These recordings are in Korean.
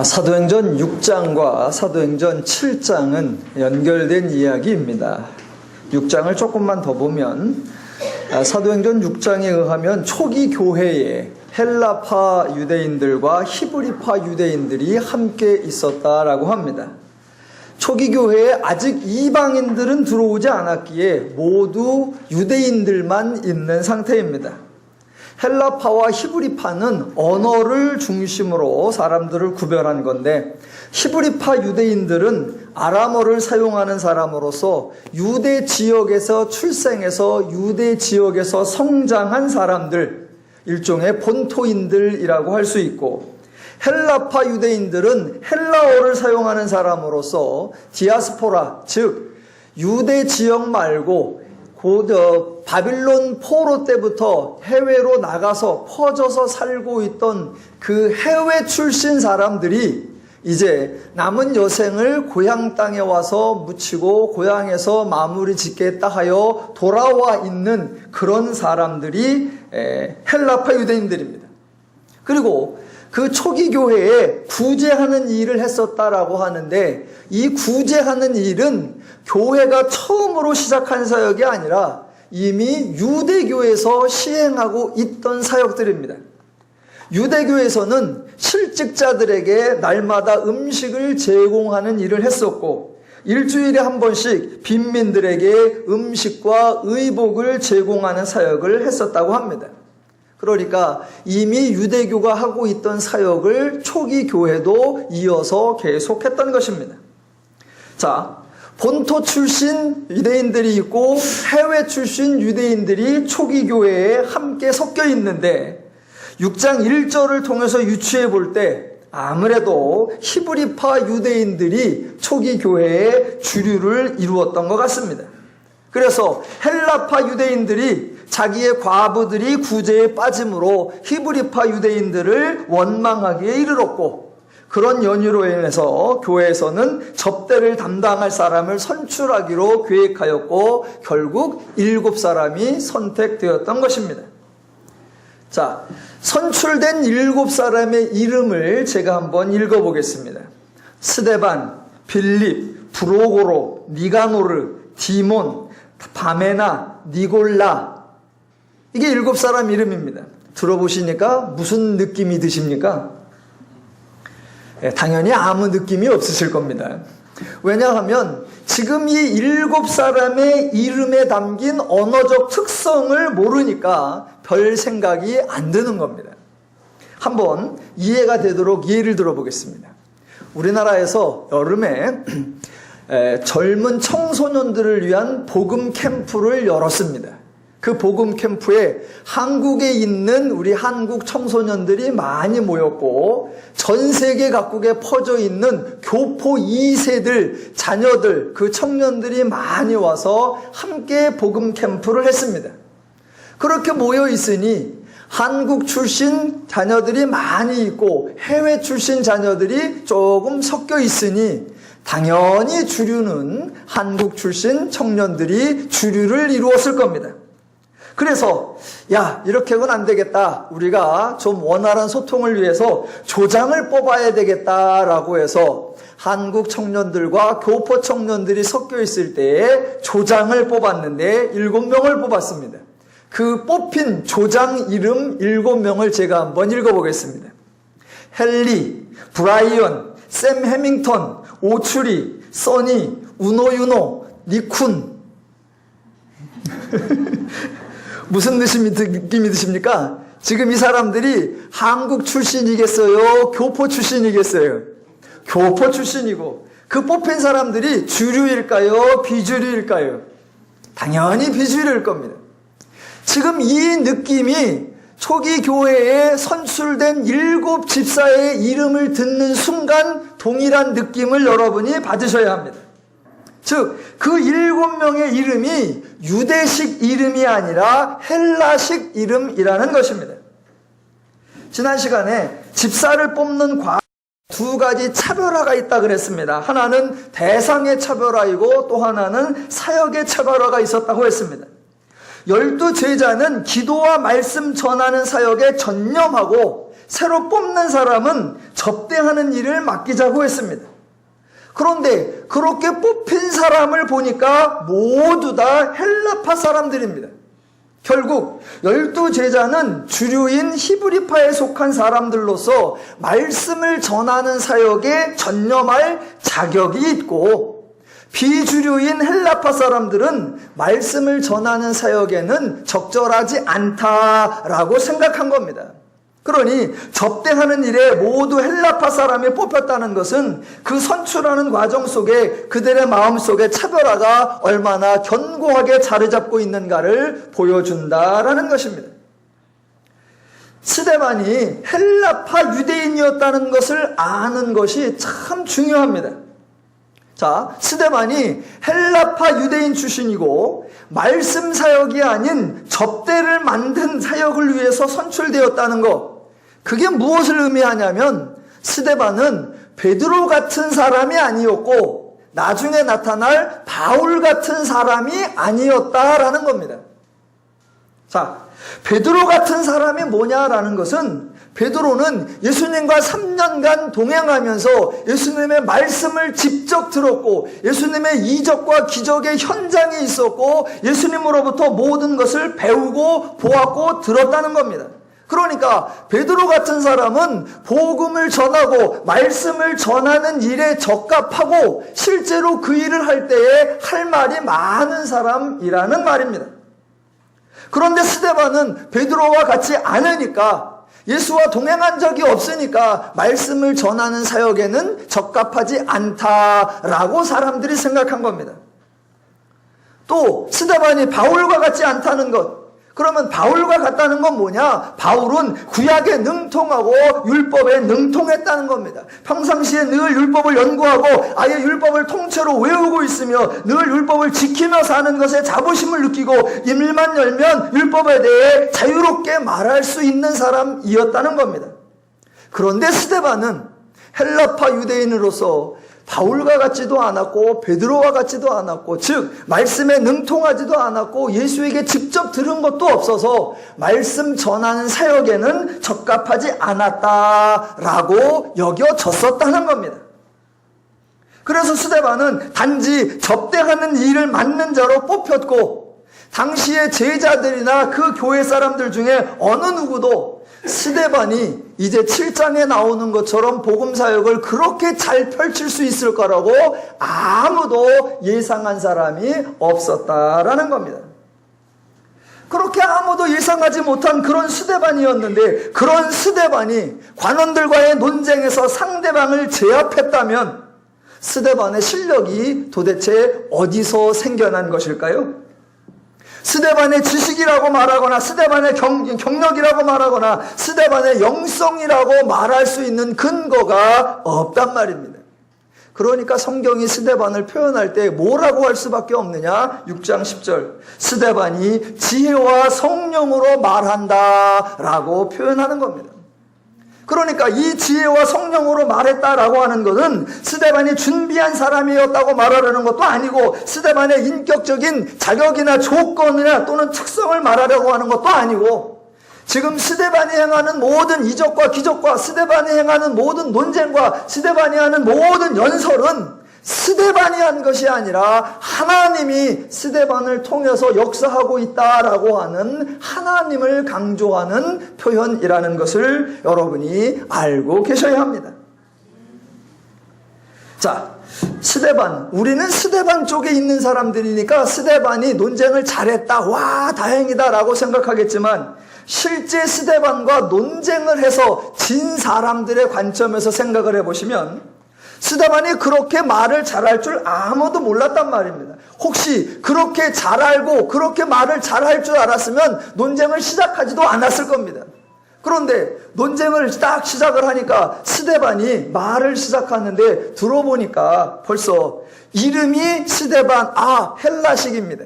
사도행전 6장과 사도행전 7장은 연결된 이야기입니다. 6장을 조금만 더 보면 사도행전 6장에 의하면 초기 교회에 헬라파 유대인들과 히브리파 유대인들이 함께 있었다라고 합니다. 초기 교회에 아직 이방인들은 들어오지 않았기에 모두 유대인들만 있는 상태입니다. 헬라파와 히브리파는 언어를 중심으로 사람들을 구별한 건데, 히브리파 유대인들은 아람어를 사용하는 사람으로서 유대 지역에서 출생해서 유대 지역에서 성장한 사람들, 일종의 본토인들이라고 할 수 있고, 헬라파 유대인들은 헬라어를 사용하는 사람으로서 디아스포라, 즉 유대 지역 말고 바빌론 포로 때부터 해외로 나가서 퍼져서 살고 있던 그 해외 출신 사람들이 이제 남은 여생을 고향 땅에 와서 묻히고 고향에서 마무리 짓겠다 하여 돌아와 있는 그런 사람들이 헬라파 유대인들입니다. 그리고 그 초기 교회에 구제하는 일을 했었다라고 하는데, 이 구제하는 일은 교회가 처음으로 시작한 사역이 아니라 이미 유대교에서 시행하고 있던 사역들입니다. 유대교에서는 실직자들에게 날마다 음식을 제공하는 일을 했었고, 일주일에 한 번씩 빈민들에게 음식과 의복을 제공하는 사역을 했었다고 합니다. 그러니까 이미 유대교가 하고 있던 사역을 초기 교회도 이어서 계속했던 것입니다. 자, 본토 출신 유대인들이 있고 해외 출신 유대인들이 초기 교회에 함께 섞여 있는데, 6장 1절을 통해서 유추해 볼 때 아무래도 히브리파 유대인들이 초기 교회의 주류를 이루었던 것 같습니다. 그래서 헬라파 유대인들이 자기의 과부들이 구제에 빠짐으로 히브리파 유대인들을 원망하기에 이르렀고, 그런 연유로 인해서 교회에서는 접대를 담당할 사람을 선출하기로 계획하였고, 결국 7사람이 선택되었던 것입니다. 자, 선출된 7사람의 이름을 제가 한번 읽어보겠습니다. 스데반, 빌립, 브로고로, 니가노르, 디몬, 바메나, 니골라, 이게 7사람 이름입니다. 들어보시니까 무슨 느낌이 드십니까? 당연히 아무 느낌이 없으실 겁니다. 왜냐하면 지금 이 7사람의 이름에 담긴 언어적 특성을 모르니까 별 생각이 안 드는 겁니다. 한번 이해가 되도록 예를 들어보겠습니다. 우리나라에서 여름에 젊은 청소년들을 위한 복음 캠프를 열었습니다. 그 복음 캠프에 한국에 있는 우리 한국 청소년들이 많이 모였고, 전 세계 각국에 퍼져 있는 교포 2세들, 자녀들, 그 청년들이 많이 와서 함께 복음 캠프를 했습니다. 그렇게 모여 있으니 한국 출신 자녀들이 많이 있고 해외 출신 자녀들이 조금 섞여 있으니 당연히 주류는 한국 출신 청년들이 주류를 이루었을 겁니다. 그래서 이렇게 하고는 안 되겠다, 우리가 좀 원활한 소통을 위해서 조장을 뽑아야 되겠다라고 해서 한국 청년들과 교포 청년들이 섞여 있을 때에 조장을 뽑았는데 7명을 뽑았습니다. 그 뽑힌 조장 이름 7명을 제가 한번 읽어보겠습니다. 헨리, 브라이언, 샘 해밍턴, 오추리, 써니, 우노유노, 니쿤. 무슨 느낌이 드십니까? 지금 이 사람들이 한국 출신이겠어요? 교포 출신이겠어요? 교포 출신이고, 그 뽑힌 사람들이 주류일까요? 비주류일까요? 당연히 비주류일 겁니다. 지금 이 느낌이 초기 교회에 선출된 7집사의 이름을 듣는 순간 동일한 느낌을 여러분이 받으셔야 합니다. 즉, 그 7명의 이름이 유대식 이름이 아니라 헬라식 이름이라는 것입니다. 지난 시간에 집사를 뽑는 두 가지 차별화가 있다 그랬습니다. 하나는 대상의 차별화이고 또 하나는 사역의 차별화가 있었다고 했습니다. 12제자는 기도와 말씀 전하는 사역에 전념하고, 새로 뽑는 사람은 접대하는 일을 맡기자고 했습니다. 그런데 그렇게 뽑힌 사람을 보니까 모두 다 헬라파 사람들입니다. 결국 12제자는 주류인 히브리파에 속한 사람들로서 말씀을 전하는 사역에 전념할 자격이 있고, 비주류인 헬라파 사람들은 말씀을 전하는 사역에는 적절하지 않다라고 생각한 겁니다. 그러니 접대하는 일에 모두 헬라파 사람이 뽑혔다는 것은 그 선출하는 과정 속에 그들의 마음속에 차별화가 얼마나 견고하게 자리 잡고 있는가를 보여준다라는 것입니다. 스데반이 헬라파 유대인이었다는 것을 아는 것이 참 중요합니다. 자, 스데반이 헬라파 유대인 출신이고 말씀 사역이 아닌 접대를 만든 사역을 위해서 선출되었다는 것, 그게 무엇을 의미하냐면 스데반은 베드로 같은 사람이 아니었고 나중에 나타날 바울 같은 사람이 아니었다라는 겁니다. 자, 베드로 같은 사람이 뭐냐라는 것은, 베드로는 예수님과 3년간 동행하면서 예수님의 말씀을 직접 들었고 예수님의 이적과 기적의 현장에 있었고 예수님으로부터 모든 것을 배우고 보았고 들었다는 겁니다. 그러니까 베드로 같은 사람은 복음을 전하고 말씀을 전하는 일에 적합하고 실제로 그 일을 할 때에 할 말이 많은 사람이라는 말입니다. 그런데 스데반은 베드로와 같지 않으니까, 예수와 동행한 적이 없으니까 말씀을 전하는 사역에는 적합하지 않다라고 사람들이 생각한 겁니다. 또 스데반이 바울과 같지 않다는 것, 그러면 바울과 같다는 건 뭐냐? 바울은 구약에 능통하고 율법에 능통했다는 겁니다. 평상시에 늘 율법을 연구하고 아예 율법을 통째로 외우고 있으며 늘 율법을 지키며 사는 것에 자부심을 느끼고 입만 열면 율법에 대해 자유롭게 말할 수 있는 사람이었다는 겁니다. 그런데 스데반은 헬라파 유대인으로서 바울과 같지도 않았고 베드로와 같지도 않았고, 즉 말씀에 능통하지도 않았고 예수에게 직접 들은 것도 없어서 말씀 전하는 사역에는 적합하지 않았다라고 여겨졌었다는 겁니다. 그래서 스데반은 단지 접대하는 일을 맡는 자로 뽑혔고, 당시의 제자들이나 그 교회 사람들 중에 어느 누구도 스데반이 이제 7장에 나오는 것처럼 복음 사역을 그렇게 잘 펼칠 수 있을 거라고 아무도 예상한 사람이 없었다라는 겁니다. 그렇게 아무도 예상하지 못한 그런 스데반이었는데, 그런 스데반이 관원들과의 논쟁에서 상대방을 제압했다면 스데반의 실력이 도대체 어디서 생겨난 것일까요? 스데반의 지식이라고 말하거나 스데반의 경력이라고 말하거나 스데반의 영성이라고 말할 수 있는 근거가 없단 말입니다. 그러니까 성경이 스데반을 표현할 때 뭐라고 할 수밖에 없느냐? 6장 10절, 스데반이 지혜와 성령으로 말한다라고 표현하는 겁니다. 그러니까 이 지혜와 성령으로 말했다라고 하는 것은 스데반이 준비한 사람이었다고 말하려는 것도 아니고, 스데반의 인격적인 자격이나 조건이나 또는 특성을 말하려고 하는 것도 아니고, 지금 스데반이 행하는 모든 이적과 기적과 스데반이 행하는 모든 논쟁과 스데반이 하는 모든 연설은 스데반이 한 것이 아니라 하나님이 스데반을 통해서 역사하고 있다라고 하는 하나님을 강조하는 표현이라는 것을 여러분이 알고 계셔야 합니다. 자, 스데반, 우리는 스데반 쪽에 있는 사람들이니까 스데반이 논쟁을 잘했다, 와 다행이다 라고 생각하겠지만, 실제 스데반과 논쟁을 해서 진 사람들의 관점에서 생각을 해보시면 스데반이 그렇게 말을 잘할 줄 아무도 몰랐단 말입니다. 혹시 그렇게 잘 알고 그렇게 말을 잘할 줄 알았으면 논쟁을 시작하지도 않았을 겁니다. 그런데 논쟁을 딱 시작을 하니까 스데반이 말을 시작하는데 들어보니까 벌써 이름이 스데반, 헬라식입니다.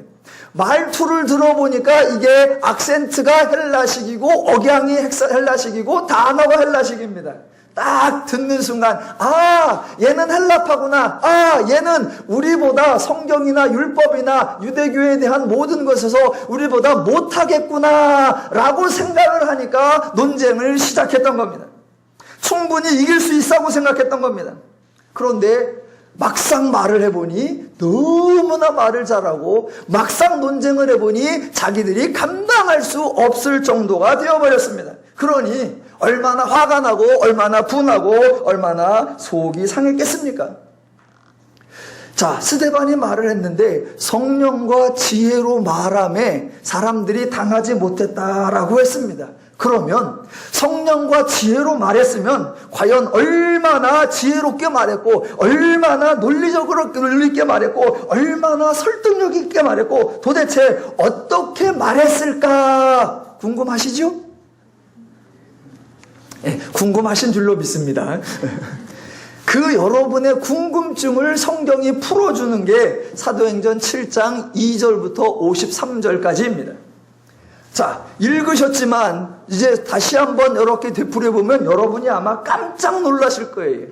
말투를 들어보니까 이게 악센트가 헬라식이고 억양이 헬라식이고 단어가 헬라식입니다. 딱 듣는 순간, 얘는 헬라파구나. 얘는 우리보다 성경이나 율법이나 유대교에 대한 모든 것에서 우리보다 못하겠구나 라고 생각을 하니까 논쟁을 시작했던 겁니다. 충분히 이길 수 있다고 생각했던 겁니다. 그런데 막상 말을 해보니 너무나 말을 잘하고 막상 논쟁을 해보니 자기들이 감당할 수 없을 정도가 되어버렸습니다. 그러니 얼마나 화가 나고 얼마나 분하고 얼마나 속이 상했겠습니까? 자, 스데반이 말을 했는데 성령과 지혜로 말함에 사람들이 당하지 못했다라고 했습니다. 그러면 성령과 지혜로 말했으면 과연 얼마나 지혜롭게 말했고 얼마나 논리적으로 있게 말했고 얼마나 설득력 있게 말했고 도대체 어떻게 말했을까 궁금하시죠? 네, 궁금하신 줄로 믿습니다. 그 여러분의 궁금증을 성경이 풀어주는 게 사도행전 7장 2절부터 53절까지입니다. 자, 읽으셨지만 이제 다시 한번 이렇게 되풀이해보면 여러분이 아마 깜짝 놀라실 거예요.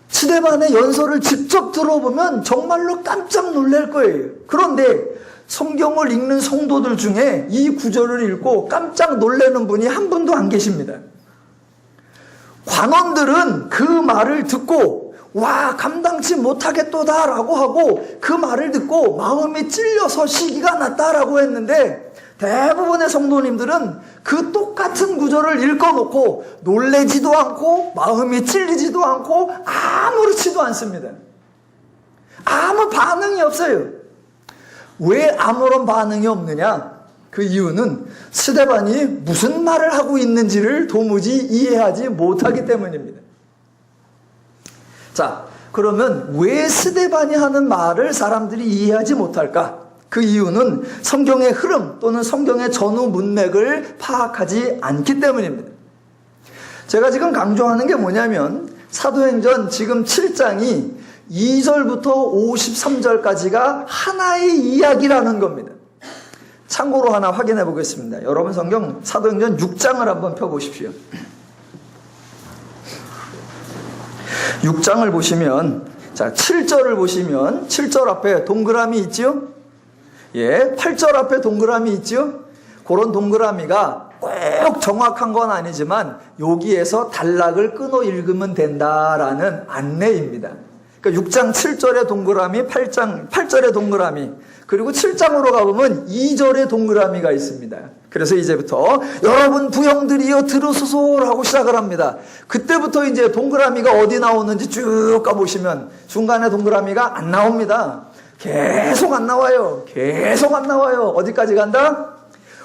스데반의 연설을 직접 들어보면 정말로 깜짝 놀랄 거예요. 그런데 성경을 읽는 성도들 중에 이 구절을 읽고 깜짝 놀라는 분이 한 분도 안 계십니다. 관원들은 그 말을 듣고 와, 감당치 못하겠도다라고 하고 그 말을 듣고 마음이 찔려서 시기가 났다라고 했는데 대부분의 성도님들은 그 똑같은 구절을 읽어놓고 놀래지도 않고 마음이 찔리지도 않고 아무렇지도 않습니다. 아무 반응이 없어요. 왜 아무런 반응이 없느냐? 그 이유는 스데반이 무슨 말을 하고 있는지를 도무지 이해하지 못하기 때문입니다. 자, 그러면 왜 스데반이 하는 말을 사람들이 이해하지 못할까? 그 이유는 성경의 흐름 또는 성경의 전후 문맥을 파악하지 않기 때문입니다. 제가 지금 강조하는 게 뭐냐면 사도행전 지금 7장이 2절부터 53절까지가 하나의 이야기라는 겁니다. 참고로 하나 확인해 보겠습니다. 여러분 성경 사도행전 6장을 한번 펴보십시오. 6장을 보시면 자 7절을 보시면 7절 앞에 동그라미 있죠? 예, 8절 앞에 동그라미 있죠? 그런 동그라미가 꼭 정확한 건 아니지만 여기에서 단락을 끊어 읽으면 된다라는 안내입니다. 그러니까 6장 7절의 동그라미, 8절의 동그라미, 그리고 7장으로 가보면 2절의 동그라미가 있습니다. 그래서 이제부터 여러분 부형들이여 들으소서라고 시작을 합니다. 그때부터 이제 동그라미가 어디 나오는지 쭉 가보시면 중간에 동그라미가 안 나옵니다. 계속 안 나와요. 계속 안 나와요. 어디까지 간다?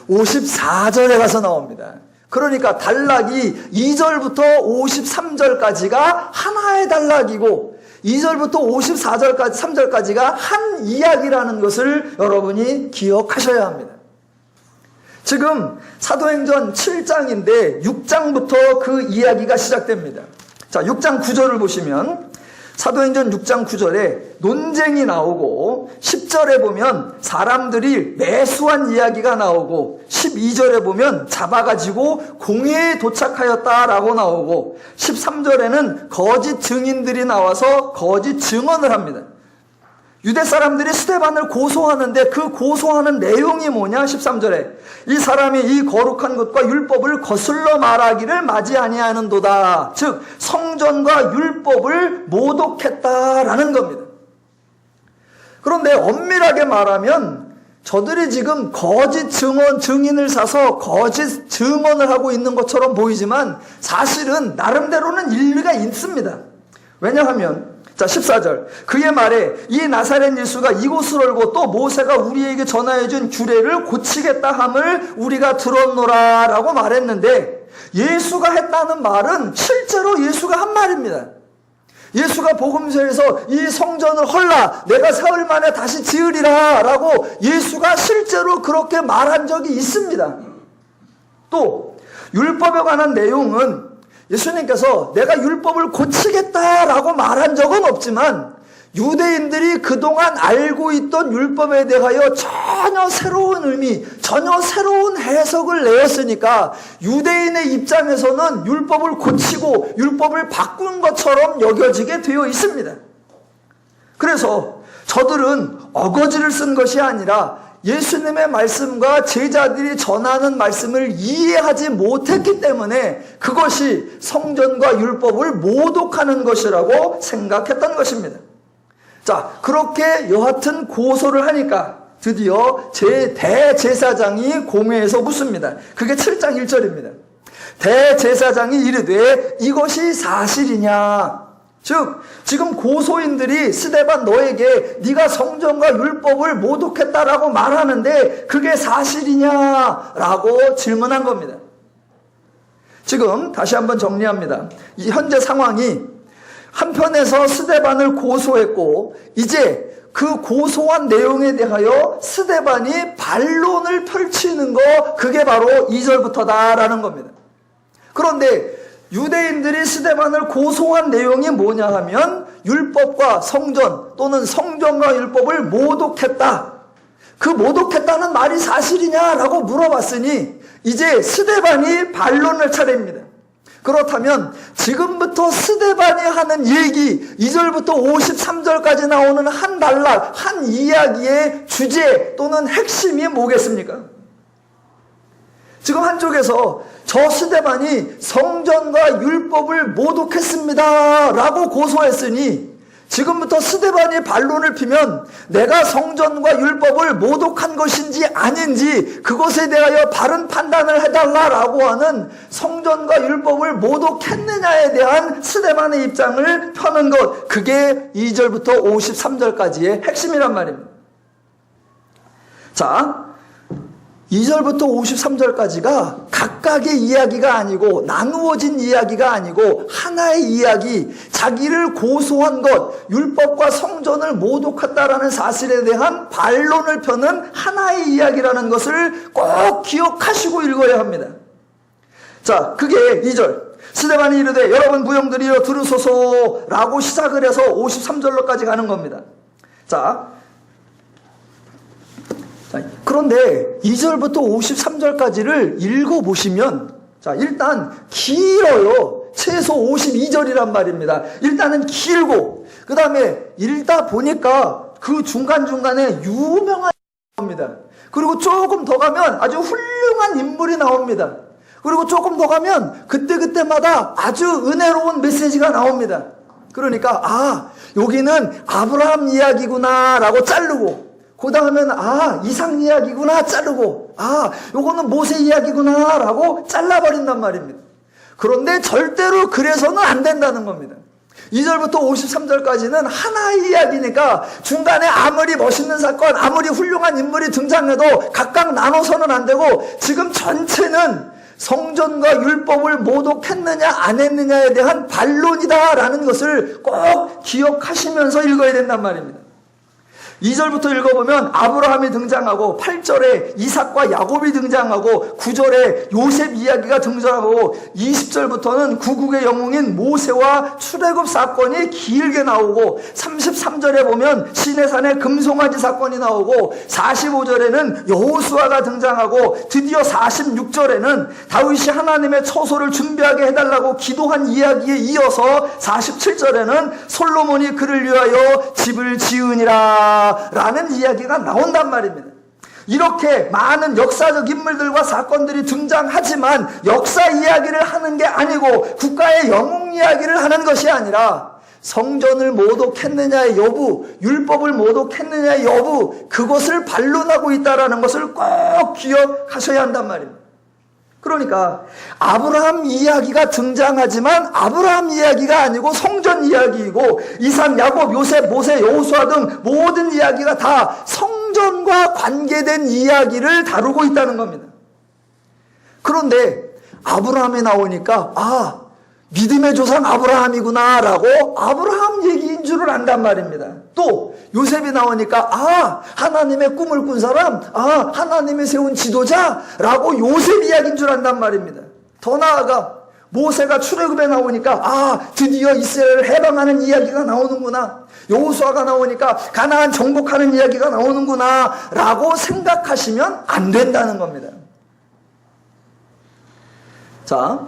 54절에 가서 나옵니다. 그러니까 단락이 2절부터 53절까지가 하나의 단락이고 2절부터 54절까지 3절까지가 한 이야기라는 것을 여러분이 기억하셔야 합니다. 지금 사도행전 7장인데 6장부터 그 이야기가 시작됩니다. 자, 6장 9절을 보시면 사도행전 6장 9절에 논쟁이 나오고 10절에 보면 사람들이 매수한 이야기가 나오고 12절에 보면 잡아가지고 공회에 도착하였다라고 나오고 13절에는 거짓 증인들이 나와서 거짓 증언을 합니다. 유대 사람들이 스데반을 고소하는데 그 고소하는 내용이 뭐냐? 13절에 이 사람이 이 거룩한 것과 율법을 거슬러 말하기를 맞이 아니하는도다. 즉 성전과 율법을 모독했다라는 겁니다. 그런데 엄밀하게 말하면 저들이 지금 거짓 증인을 사서 거짓 증언을 하고 있는 것처럼 보이지만 사실은 나름대로는 일리가 있습니다. 왜냐하면 자 14절 그의 말에 이 나사렛 예수가 이곳을 얼고 또 모세가 우리에게 전하여준 규례를 고치겠다 함을 우리가 들었노라 라고 말했는데 예수가 했다는 말은 실제로 예수가 한 말입니다. 예수가 복음서에서 이 성전을 헐라 내가 사흘 만에 다시 지으리라 라고 예수가 실제로 그렇게 말한 적이 있습니다. 또 율법에 관한 내용은 예수님께서 내가 율법을 고치겠다라고 말한 적은 없지만 유대인들이 그동안 알고 있던 율법에 대하여 전혀 새로운 의미, 전혀 새로운 해석을 내었으니까 유대인의 입장에서는 율법을 고치고 율법을 바꾼 것처럼 여겨지게 되어 있습니다. 그래서 저들은 어거지를 쓴 것이 아니라 예수님의 말씀과 제자들이 전하는 말씀을 이해하지 못했기 때문에 그것이 성전과 율법을 모독하는 것이라고 생각했던 것입니다. 자, 그렇게 여하튼 고소를 하니까 드디어 대제사장이 공회에서 묻습니다. 그게 7장 1절입니다. 대제사장이 이르되 이것이 사실이냐? 즉 지금 고소인들이 스데반 너에게 네가 성전과 율법을 모독했다라고 말하는데 그게 사실이냐라고 질문한 겁니다. 지금 다시 한번 정리합니다. 이 현재 상황이 한편에서 스데반을 고소했고 이제 그 고소한 내용에 대하여 스데반이 반론을 펼치는 거 그게 바로 2절부터다라는 겁니다. 그런데 유대인들이 스데반을 고소한 내용이 뭐냐 하면 율법과 성전 또는 성전과 율법을 모독했다. 그 모독했다는 말이 사실이냐라고 물어봤으니 이제 스데반이 반론을 차례입니다. 그렇다면 지금부터 스데반이 하는 얘기 2절부터 53절까지 나오는 한 단락, 한 이야기의 주제 또는 핵심이 뭐겠습니까? 지금 한쪽에서 저 스데반이 성전과 율법을 모독했습니다 라고 고소했으니 지금부터 스데반이 반론을 피면 내가 성전과 율법을 모독한 것인지 아닌지 그것에 대하여 바른 판단을 해달라라고 하는 성전과 율법을 모독했느냐에 대한 스데반의 입장을 펴는 것, 그게 2절부터 53절까지의 핵심이란 말입니다. 자, 2절부터 53절까지가 각각의 이야기가 아니고 나누어진 이야기가 아니고 하나의 이야기, 자기를 고소한 것, 율법과 성전을 모독했다라는 사실에 대한 반론을 펴는 하나의 이야기라는 것을 꼭 기억하시고 읽어야 합니다. 자, 그게 2절. 스데반이 이르되 여러분 무용들이여 들으소서라고 시작을 해서 53절로까지 가는 겁니다. 자, 그런데 2절부터 53절까지를 읽어보시면 자, 일단 길어요. 최소 52절이란 말입니다. 일단은 길고 그 다음에 읽다 보니까 그 중간중간에 유명한 나옵니다. 그리고 조금 더 가면 아주 훌륭한 인물이 나옵니다. 그리고 조금 더 가면 그때그때마다 아주 은혜로운 메시지가 나옵니다. 그러니까 아, 여기는 아브라함 이야기구나 라고 자르고 그 다음에는 이삭 이야기구나 자르고 요거는 모세 이야기구나 라고 잘라버린단 말입니다. 그런데 절대로 그래서는 안 된다는 겁니다. 2절부터 53절까지는 하나의 이야기니까 중간에 아무리 멋있는 사건, 아무리 훌륭한 인물이 등장해도 각각 나눠서는 안 되고 지금 전체는 성전과 율법을 모독했느냐 안 했느냐에 대한 반론이다라는 것을 꼭 기억하시면서 읽어야 된단 말입니다. 2절부터 읽어보면 아브라함이 등장하고 8절에 이삭과 야곱이 등장하고 9절에 요셉 이야기가 등장하고 20절부터는 구국의 영웅인 모세와 출애굽 사건이 길게 나오고 33절에 보면 시내산의 금송아지 사건이 나오고 45절에는 여호수아가 등장하고 드디어 46절에는 다윗이 하나님의 처소를 준비하게 해달라고 기도한 이야기에 이어서 47절에는 솔로몬이 그를 위하여 집을 지으니라 라는 이야기가 나온단 말입니다. 이렇게 많은 역사적 인물들과 사건들이 등장하지만 역사 이야기를 하는 게 아니고 국가의 영웅 이야기를 하는 것이 아니라 성전을 모독했느냐의 여부, 율법을 모독했느냐의 여부, 그것을 반론하고 있다는 것을 꼭 기억하셔야 한단 말입니다. 그러니까 아브라함 이야기가 등장하지만 아브라함 이야기가 아니고 성전 이야기이고 이삭, 야곱, 요셉, 모세, 여호수아 등 모든 이야기가 다 성전과 관계된 이야기를 다루고 있다는 겁니다. 그런데 아브라함이 나오니까 믿음의 조상 아브라함이구나 라고 아브라함 얘기인 줄을 안단 말입니다. 또 요셉이 나오니까 하나님의 꿈을 꾼 사람, 하나님이 세운 지도자 라고 요셉 이야기인 줄 안단 말입니다. 더 나아가 모세가 출애굽에 나오니까 드디어 이스라엘을 해방하는 이야기가 나오는구나, 여호수아가 나오니까 가나안 정복하는 이야기가 나오는구나 라고 생각하시면 안 된다는 겁니다. 자,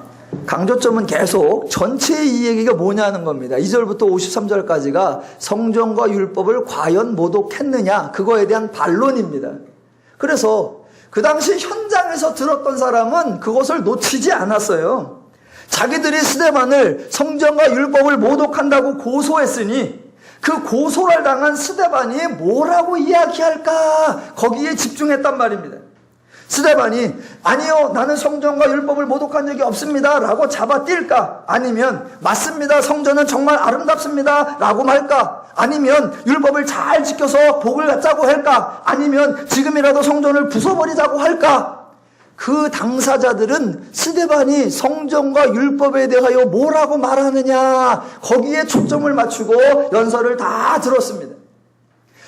강조점은 계속 전체의 이 얘기가 뭐냐는 겁니다. 2절부터 53절까지가 성전과 율법을 과연 모독했느냐, 그거에 대한 반론입니다. 그래서 그 당시 현장에서 들었던 사람은 그것을 놓치지 않았어요. 자기들이 스데반을 성전과 율법을 모독한다고 고소했으니 그 고소를 당한 스데반이 뭐라고 이야기할까 거기에 집중했단 말입니다. 스데반이 아니요 나는 성전과 율법을 모독한 적이 없습니다 라고 잡아뛸까, 아니면 맞습니다 성전은 정말 아름답습니다 라고 말까, 아니면 율법을 잘 지켜서 복을 갖자고 할까, 아니면 지금이라도 성전을 부숴버리자고 할까. 그 당사자들은 스데반이 성전과 율법에 대하여 뭐라고 말하느냐 거기에 초점을 맞추고 연설을 다 들었습니다.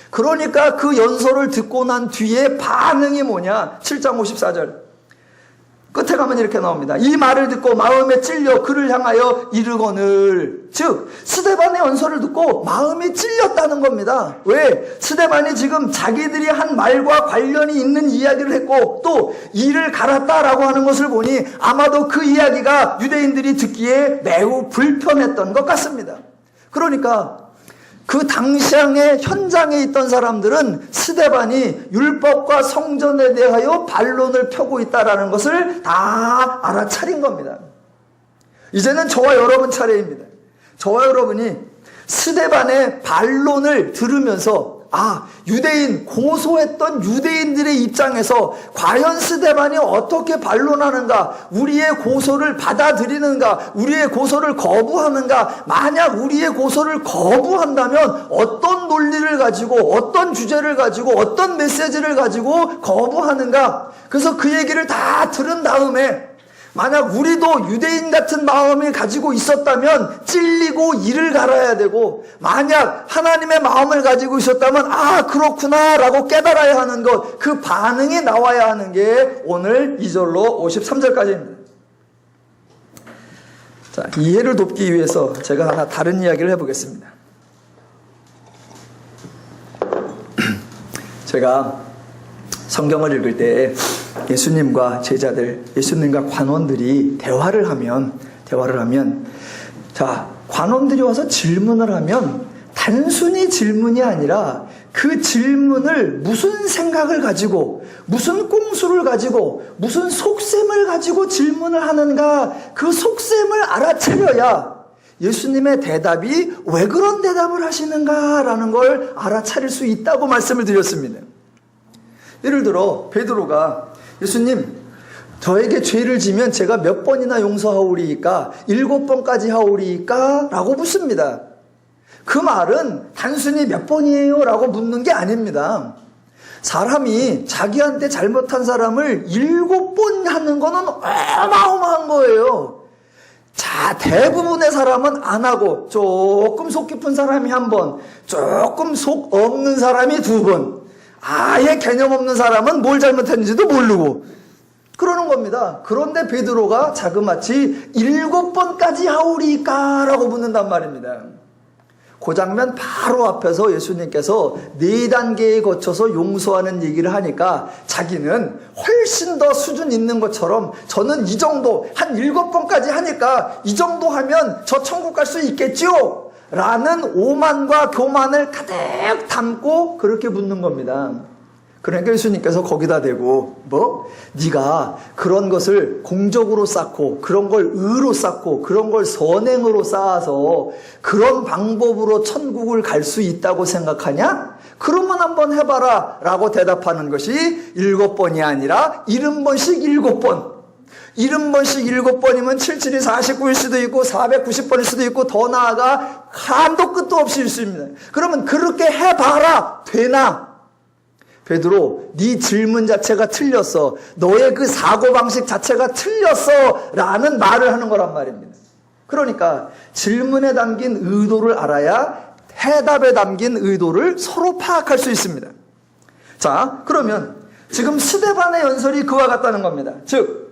그러니까 그 연설을 듣고 난 뒤에 반응이 뭐냐, 7장 54절 끝에 가면 이렇게 나옵니다. 이 말을 듣고 마음에 찔려 그를 향하여 이르거늘, 즉 스데반의 연설을 듣고 마음이 찔렸다는 겁니다. 왜? 스데반이 지금 자기들이 한 말과 관련이 있는 이야기를 했고 또 이를 갈았다라고 하는 것을 보니 아마도 그 이야기가 유대인들이 듣기에 매우 불편했던 것 같습니다. 그러니까 그 당시의 현장에 있던 사람들은 스데반이 율법과 성전에 대하여 반론을 펴고 있다는 것을 다 알아차린 겁니다. 이제는 저와 여러분 차례입니다. 저와 여러분이 스데반의 반론을 들으면서 유대인, 고소했던 유대인들의 입장에서 과연 스데반이 어떻게 반론하는가, 우리의 고소를 받아들이는가, 우리의 고소를 거부하는가, 만약 우리의 고소를 거부한다면 어떤 논리를 가지고, 어떤 주제를 가지고, 어떤 메시지를 가지고 거부하는가. 그래서 그 얘기를 다 들은 다음에 만약 우리도 유대인 같은 마음을 가지고 있었다면 찔리고 이를 갈아야 되고, 만약 하나님의 마음을 가지고 있었다면 그렇구나 라고 깨달아야 하는 것, 그 반응이 나와야 하는 게 오늘 2절로 53절까지입니다. 자, 이해를 돕기 위해서 제가 하나 다른 이야기를 해보겠습니다. 제가 성경을 읽을 때 예수님과 제자들, 예수님과 관원들이 대화를 하면 자, 관원들이 와서 질문을 하면 단순히 질문이 아니라 그 질문을 무슨 생각을 가지고, 무슨 꼼수를 가지고, 무슨 속셈을 가지고 질문을 하는가, 그 속셈을 알아차려야 예수님의 대답이 왜 그런 대답을 하시는가라는 걸 알아차릴 수 있다고 말씀을 드렸습니다. 예를 들어 베드로가 예수님, 저에게 죄를 지면 제가 몇 번이나 용서하오리이까? 7번까지 하오리이까? 라고 묻습니다. 그 말은 단순히 몇 번이에요? 라고 묻는 게 아닙니다. 사람이 자기한테 잘못한 사람을 7번 하는 거는 어마어마한 거예요. 자, 대부분의 사람은 안 하고, 조금 속 깊은 사람이 1번, 조금 속 없는 사람이 2번, 아예 개념 없는 사람은 뭘 잘못했는지도 모르고 그러는 겁니다. 그런데 베드로가 자그마치 7번까지 하오리까? 라고 묻는단 말입니다. 그 장면 바로 앞에서 예수님께서 4단계에 거쳐서 용서하는 얘기를 하니까 자기는 훨씬 더 수준 있는 것처럼 저는 이 정도, 한 7번까지 하니까 이 정도 하면 저 천국 갈 수 있겠죠? 라는 오만과 교만을 가득 담고 그렇게 묻는 겁니다. 그러니까 예수님께서 거기다 대고 네가 그런 것을 공적으로 쌓고 그런 걸 의로 쌓고 그런 걸 선행으로 쌓아서 그런 방법으로 천국을 갈 수 있다고 생각하냐? 그러면 한번 해봐라 라고 대답하는 것이 7번이 아니라 70번씩 7번. 70번씩 7번이면 77이 49일 수도 있고 490번일 수도 있고 더 나아가 한도 끝도 없이 있습니다. 그러면 그렇게 해봐라 되나? 베드로, 네 질문 자체가 틀렸어. 너의 그 사고방식 자체가 틀렸어 라는 말을 하는 거란 말입니다. 그러니까 질문에 담긴 의도를 알아야 해답에 담긴 의도를 서로 파악할 수 있습니다. 자, 그러면 지금 스데반의 연설이 그와 같다는 겁니다. 즉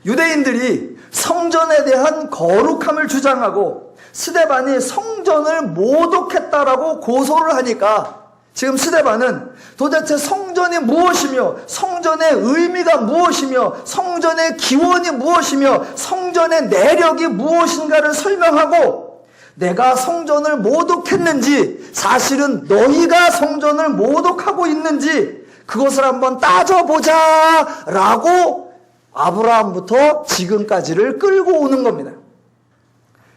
유대인들이 성전에 대한 거룩함을 주장하고 스데반이 성전을 모독했다라고 고소를 하니까 지금 스데반은 도대체 성전이 무엇이며 성전의 의미가 무엇이며 성전의 기원이 무엇이며 성전의 내력이 무엇인가를 설명하고 내가 성전을 모독했는지 사실은 너희가 성전을 모독하고 있는지 그것을 한번 따져보자 라고 아브라함부터 지금까지를 끌고 오는 겁니다.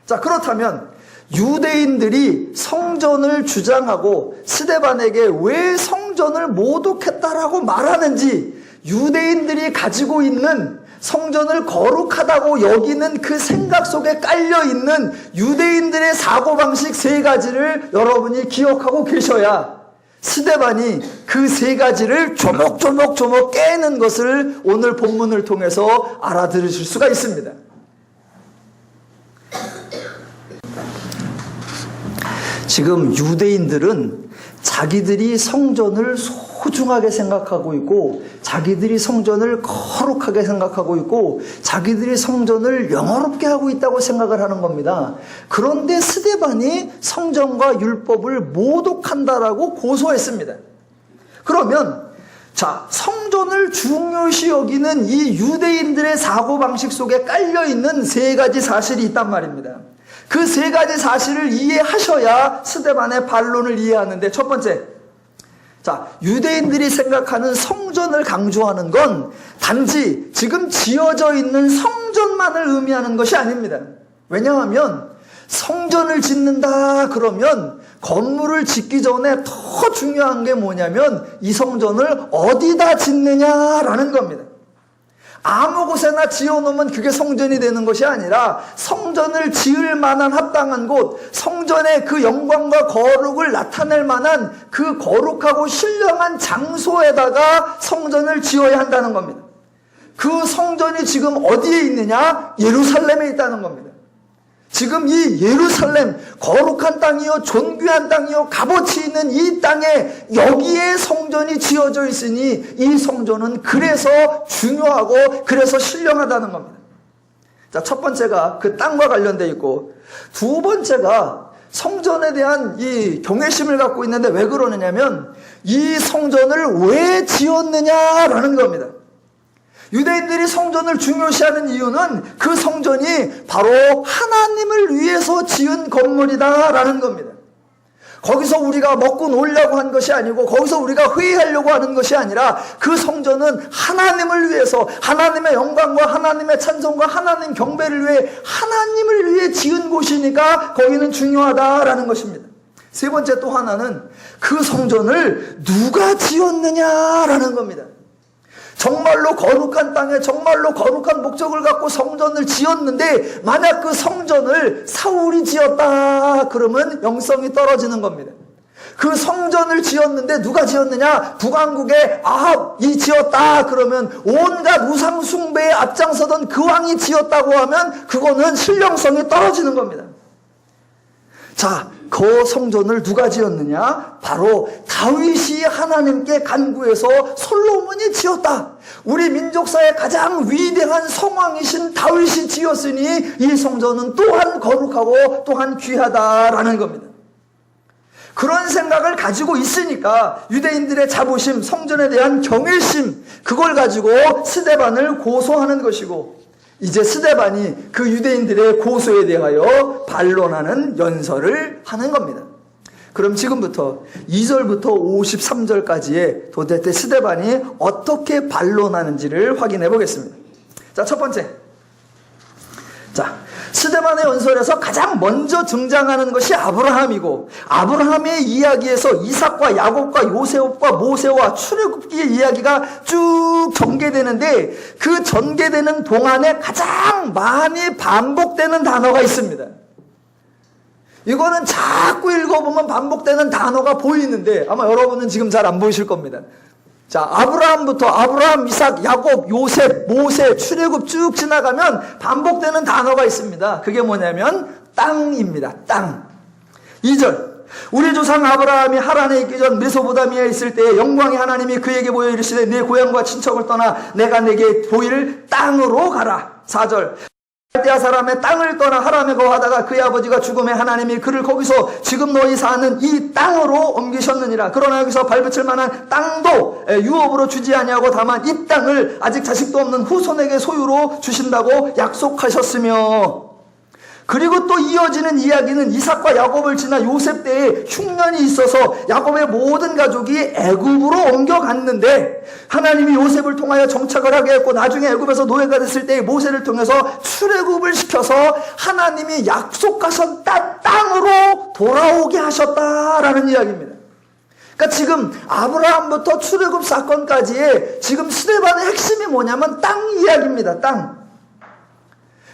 자, 그렇다면 유대인들이 성전을 주장하고 스데반에게 왜 성전을 모독했다라고 말하는지, 유대인들이 가지고 있는 성전을 거룩하다고 여기는 그 생각 속에 깔려있는 유대인들의 사고방식 세 가지를 여러분이 기억하고 계셔야 스데반이 그 세 가지를 조목조목 깨는 것을 오늘 본문을 통해서 알아들으실 수가 있습니다. 지금 유대인들은 자기들이 성전을 소중하게 생각하고 있고, 자기들이 성전을 거룩하게 생각하고 있고, 자기들이 성전을 영화롭게 하고 있다고 생각을 하는 겁니다. 그런데 스데반이 성전과 율법을 모독한다라고 고소했습니다. 그러면 자, 성전을 중요시 여기는 이 유대인들의 사고방식 속에 깔려있는 세 가지 사실이 있단 말입니다. 그 세 가지 사실을 이해하셔야 스데반의 반론을 이해하는데, 첫 번째, 자, 유대인들이 생각하는 성전을 강조하는 건 단지 지금 지어져 있는 성전만을 의미하는 것이 아닙니다. 왜냐하면 성전을 짓는다 그러면 건물을 짓기 전에 더 중요한 게 뭐냐면 이 성전을 어디다 짓느냐라는 겁니다. 아무 곳에나 지어놓으면 그게 성전이 되는 것이 아니라 성전을 지을 만한 합당한 곳, 성전의 그 영광과 거룩을 나타낼 만한 그 거룩하고 신령한 장소에다가 성전을 지어야 한다는 겁니다. 그 성전이 지금 어디에 있느냐? 예루살렘에 있다는 겁니다. 지금 이 예루살렘, 거룩한 땅이요, 존귀한 땅이요, 값어치 있는 이 땅에 여기에 성전이 지어져 있으니 이 성전은 그래서 중요하고 그래서 신령하다는 겁니다. 자, 첫 번째가 그 땅과 관련되어 있고, 두 번째가 성전에 대한 이 경외심을 갖고 있는데 왜 그러느냐면 이 성전을 왜 지었느냐라는 겁니다. 유대인들이 성전을 중요시하는 이유는 그 성전이 바로 하나님을 위해서 지은 건물이다라는 겁니다. 거기서 우리가 먹고 놀려고 한 것이 아니고, 거기서 우리가 회의하려고 하는 것이 아니라 그 성전은 하나님을 위해서, 하나님의 영광과 하나님의 찬송과 하나님 경배를 위해, 하나님을 위해 지은 곳이니까 거기는 중요하다라는 것입니다. 세 번째 또 하나는 그 성전을 누가 지었느냐라는 겁니다. 정말로 거룩한 땅에 정말로 거룩한 목적을 갖고 성전을 지었는데 만약 그 성전을 사울이 지었다 그러면 영성이 떨어지는 겁니다. 그 성전을 지었는데 누가 지었느냐? 북왕국의 아합이 지었다 그러면, 온갖 우상 숭배에 앞장서던 그 왕이 지었다고 하면 그거는 신령성이 떨어지는 겁니다. 자, 그 성전을 누가 지었느냐? 바로 다윗이 하나님께 간구해서 솔로몬이 지었다. 우리 민족사의 가장 위대한 성왕이신 다윗이 지었으니 이 성전은 또한 거룩하고 또한 귀하다라는 겁니다. 그런 생각을 가지고 있으니까 유대인들의 자부심, 성전에 대한 경외심, 그걸 가지고 스데반을 고소하는 것이고, 이제 스데반이 그 유대인들의 고소에 대하여 반론하는 연설을 하는 겁니다. 그럼 지금부터 2절부터 53절까지의 도대체 스데반이 어떻게 반론하는지를 확인해 보겠습니다. 자, 첫 번째. 자, 스데반의 연설에서 가장 먼저 등장하는 것이 아브라함이고, 아브라함의 이야기에서 이삭과 야곱과 요셉과 모세와 출애굽기의 이야기가 쭉 전개되는데, 그 전개되는 동안에 가장 많이 반복되는 단어가 있습니다. 이거는 자꾸 읽어보면 반복되는 단어가 보이는데 아마 여러분은 지금 잘 안 보이실 겁니다. 자, 아브라함부터 아브라함, 이삭, 야곱, 요셉, 모세, 출애굽 쭉 지나가면 반복되는 단어가 있습니다. 그게 뭐냐면 땅입니다. 땅. 2절. 우리 조상 아브라함이 하란에 있기 전 메소포타미아에 있을 때 영광의 하나님이 그에게 보여 이르시되 내 고향과 친척을 떠나 내가 내게 보일 땅으로 가라. 4절. 갈대아 사람의 땅을 떠나 하란에 거하다가 그의 아버지가 죽음에 하나님이 그를 거기서 지금 너희 사는 이 땅으로 옮기셨느니라. 그러나 여기서 발붙일 만한 땅도 유업으로 주지 아니하고 다만 이 땅을 아직 자식도 없는 후손에게 소유로 주신다고 약속하셨으며, 그리고 또 이어지는 이야기는 이삭과 야곱을 지나 요셉 때에 흉년이 있어서 야곱의 모든 가족이 애굽으로 옮겨갔는데 하나님이 요셉을 통하여 정착을 하게 했고 나중에 애굽에서 노예가 됐을 때 모세를 통해서 출애굽을 시켜서 하나님이 약속하신 땅으로 돌아오게 하셨다라는 이야기입니다. 그러니까 지금 아브라함부터 출애굽 사건까지의 지금 스데반의 핵심이 뭐냐면 땅 이야기입니다. 땅.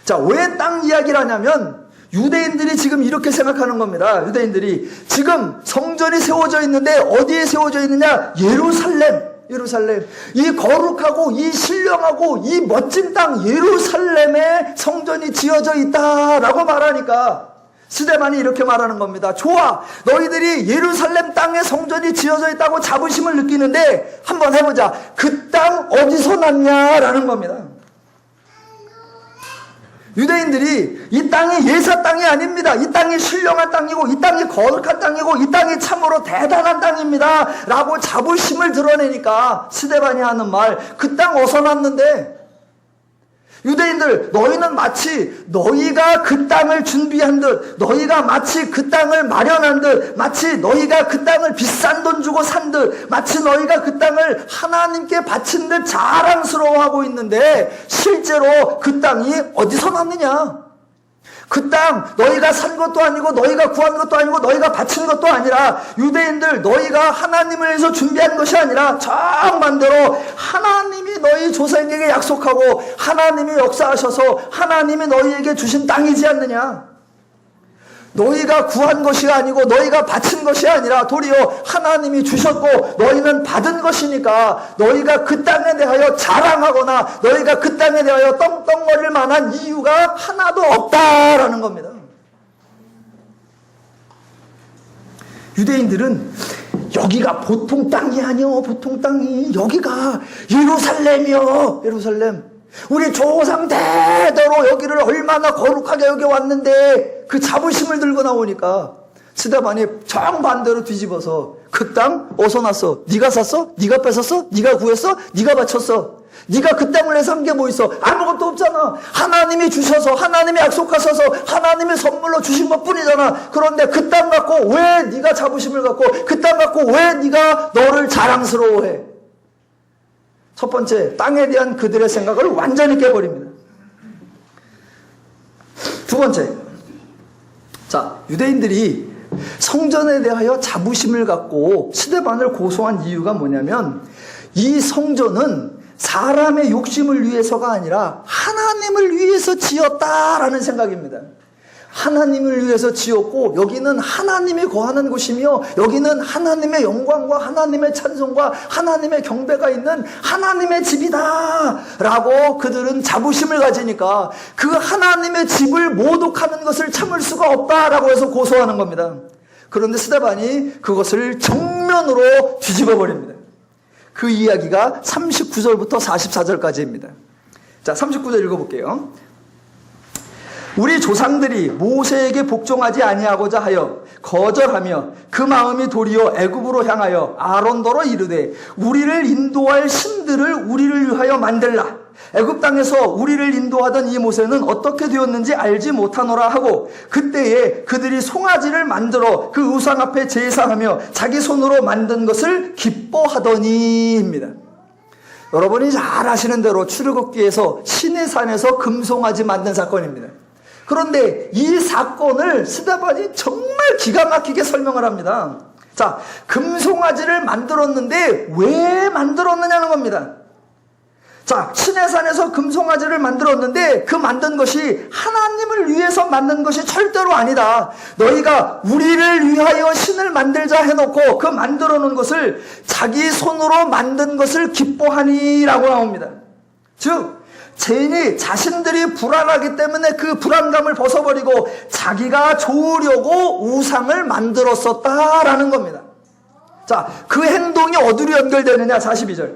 자, 왜 땅 이야기를 하냐면 유대인들이 지금 이렇게 생각하는 겁니다. 유대인들이 지금 성전이 세워져 있는데 어디에 세워져 있느냐? 예루살렘. 이 거룩하고 이 신령하고 이 멋진 땅 예루살렘에 성전이 지어져 있다라고 말하니까 스데반이 이렇게 말하는 겁니다. 좋아, 너희들이 예루살렘 땅에 성전이 지어져 있다고 자부심을 느끼는데 한번 해보자. 그 땅 어디서 났냐라는 겁니다. 유대인들이 이 땅이 예사 땅이 아닙니다. 이 땅이 신령한 땅이고 이 땅이 거룩한 땅이고 이 땅이 참으로 대단한 땅입니다 라고 자부심을 드러내니까 스데반이 하는 말, 그 땅 어디서 났는데? 유대인들, 너희는 마치 너희가 그 땅을 준비한 듯, 너희가 마치 그 땅을 마련한 듯, 마치 너희가 그 땅을 비싼 돈 주고 산 듯, 마치 너희가 그 땅을 하나님께 바친 듯 자랑스러워하고 있는데 실제로 그 땅이 어디서 났느냐? 그 땅 너희가 산 것도 아니고 너희가 구한 것도 아니고 너희가 바친 것도 아니라 유대인들 너희가 하나님을 위해서 준비한 것이 아니라 정반대로 하나님이 너희 조상에게 약속하고 하나님이 역사하셔서 하나님이 너희에게 주신 땅이지 않느냐. 너희가 구한 것이 아니고 너희가 바친 것이 아니라 도리어 하나님이 주셨고 너희는 받은 것이니까 너희가 그 땅에 대하여 자랑하거나 너희가 그 땅에 대하여 떵떵거릴 만한 이유가 하나도 없다라는 겁니다. 유대인들은 여기가 보통 땅이 아니요, 보통 땅이 여기가 예루살렘이요, 예루살렘. 우리 조상 대대로 여기를 얼마나 거룩하게 여겨왔는데 그 자부심을 들고 나오니까 스데반이 정반대로 뒤집어서 그 땅 어디서 났어? 네가 샀어? 네가 뺏었어? 네가 구했어? 네가 바쳤어? 네가 그 땅을 내서 한 게 뭐 있어? 아무것도 없잖아. 하나님이 주셔서 하나님이 약속하셔서 하나님이 선물로 주신 것뿐이잖아. 그런데 그 땅 갖고 왜 네가 자부심을 갖고 그 땅 갖고 왜 네가 너를 자랑스러워해? 첫 번째, 땅에 대한 그들의 생각을 완전히 깨버립니다. 두 번째, 자, 유대인들이 성전에 대하여 자부심을 갖고 스데반을 고소한 이유가 뭐냐면 이 성전은 사람의 욕심을 위해서가 아니라 하나님을 위해서 지었다라는 생각입니다. 하나님을 위해서 지었고 여기는 하나님이 거하는 곳이며 여기는 하나님의 영광과 하나님의 찬송과 하나님의 경배가 있는 하나님의 집이다 라고 그들은 자부심을 가지니까 그 하나님의 집을 모독하는 것을 참을 수가 없다라고 해서 고소하는 겁니다. 그런데 스데반이 그것을 정면으로 뒤집어 버립니다. 그 이야기가 39절부터 44절까지입니다. 자, 39절 읽어볼게요. 우리 조상들이 모세에게 복종하지 아니하고자 하여 거절하며 그 마음이 도리어 애굽으로 향하여 아론더러 이르되 우리를 인도할 신들을 우리를 위하여 만들라. 애굽 땅에서 우리를 인도하던 이 모세는 어떻게 되었는지 알지 못하노라 하고 그때에 그들이 송아지를 만들어 그 우상 앞에 제사하며 자기 손으로 만든 것을 기뻐하더니입니다. 여러분이 잘 아시는 대로 출애굽기에서 시내산에서 금송아지 만든 사건입니다. 그런데 이 사건을 스데반이 정말 기가 막히게 설명을 합니다. 자, 금송아지를 만들었는데 왜 만들었느냐는 겁니다. 자, 시내산에서 금송아지를 만들었는데 그 만든 것이 하나님을 위해서 만든 것이 절대로 아니다. 너희가 우리를 위하여 신을 만들자 해놓고 그 만들어 놓은 것을 자기 손으로 만든 것을 기뻐하니라고 나옵니다. 즉 자신들이 불안하기 때문에 그 불안감을 벗어버리고 자기가 좋으려고 우상을 만들었었다라는 겁니다. 자, 그 행동이 어디로 연결되느냐? 42절.